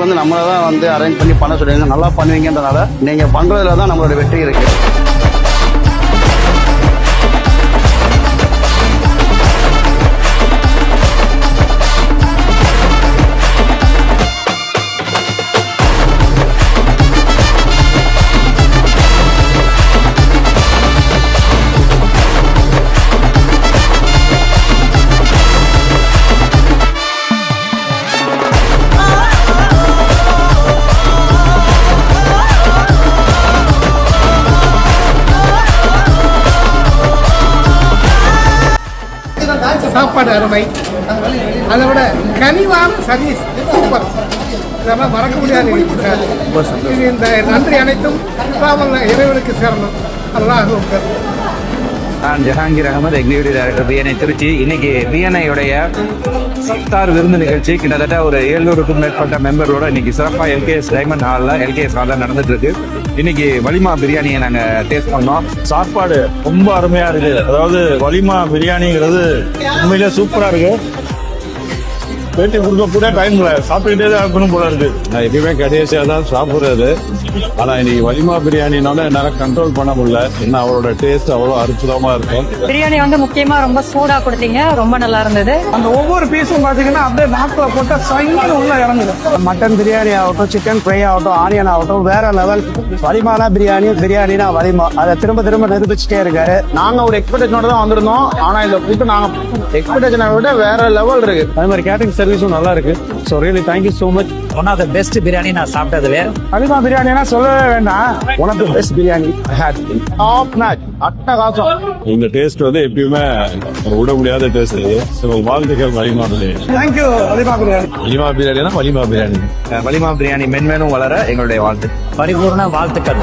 வந்து நம்மளை தான் வந்து அரேஞ்ச் பண்ணி பண்ண சொல்லுவீங்க, நல்லா பண்ணுவீங்கன்றனால நீங்கள் பண்ணுறதுல தான் நம்மளோட வெற்றி இருக்குது. சாப்பாடு அருமை, அதை விட கனிவான சர்வீஸ் சூப்பர். இதெல்லாம் மறக்க முடியாது. இது இந்த நன்றி அனைத்தும் இறைவனுக்கு சேரணும். அல்லாஹ். நான் Jahangir Ahmed, executive director BNI Trichy. இன்னைக்கு பிஎன்ஐயுடைய இஃப்தார் விருந்து நிகழ்ச்சி கிட்டத்தட்ட ஒரு 700க்கும் மேற்பட்ட மெம்பரோட இன்னைக்கு சிறப்பாக எல்கேஎஸ் டைமண்ட் ஹாலில் நடந்துட்டு இருக்கு. இன்னைக்கு வலிமா பிரியாணியை நாங்கள் டேஸ்ட் பண்ணோம். சாப்பாடு ரொம்ப அருமையா இருக்கு. அதாவது வலிமா பிரியாணிங்கிறது உண்மையிலே சூப்பரா இருக்கு. பேட்டி கொடுக்க கூட டைம்ல சாப்பிட்டுக்கிட்டே தான் இருக்கணும் போல இருக்கு. நான் எப்பயுமே கடைசியா தான் சாப்பிடுறது. ஆனா இன்னைக்கு வலிமா பிரியாணினால என்னால கண்ட்ரோல் பண்ண முடியல. என்ன அவரோட டேஸ்ட் அவ்வளவு அற்புதமா இருக்கும். பிரியாணி வந்து முக்கியமா ரொம்ப சூடா கொடுத்தீங்க, ரொம்ப நல்லா இருந்தது. அந்த ஒவ்வொரு பீஸும் பாத்தீங்கன்னா அப்படியே நாக்குல போட்ட சைன் உள்ள இறங்குது. மட்டன் பிரியாணி ஆகட்டும், சிக்கன் ஃப்ரை ஆகட்டும், ஆனியன் ஆகட்டும், வேற லெவல். வலிமானா பிரியாணினா வலிமா. அதை திரும்ப திரும்ப நிரூபிச்சுட்டே இருக்காரு. நாங்க ஒரு எக்ஸ்பெக்டேஷனோட தான் வந்திருந்தோம். ஆனா இந்த ஃபுட் நாங்க எக்ஸ்பெக்டேஷனை விட வேற லெவல் இருக்கு. அதே மாதிரி கேட்டரிங் சர்வீஸும் நல்லா இருக்கு. So really thank you so much. One of the best biryani நான் சாப்பிட்டதுல. வலிமா பிரியாணினா சொல்லவே வேண்டாம். One of the best biryani top notch, அட்டகாசம். இந்த டேஸ்ட் வந்து எப்பயுமே விட முடியாத டேஸ்ட். வாழ்த்துக்கள் வலிமா பிரியாணி. தேங்க்யூ வலிமா பிரியாணி. வலிமா பிரியாணினா வலிமா பிரியாணி. வலிமா பிரியாணி மென்மேலும் வளர எங்களுடைய வாழ்த்து. பரிபூர்ண வாழ்த்துக்கள்.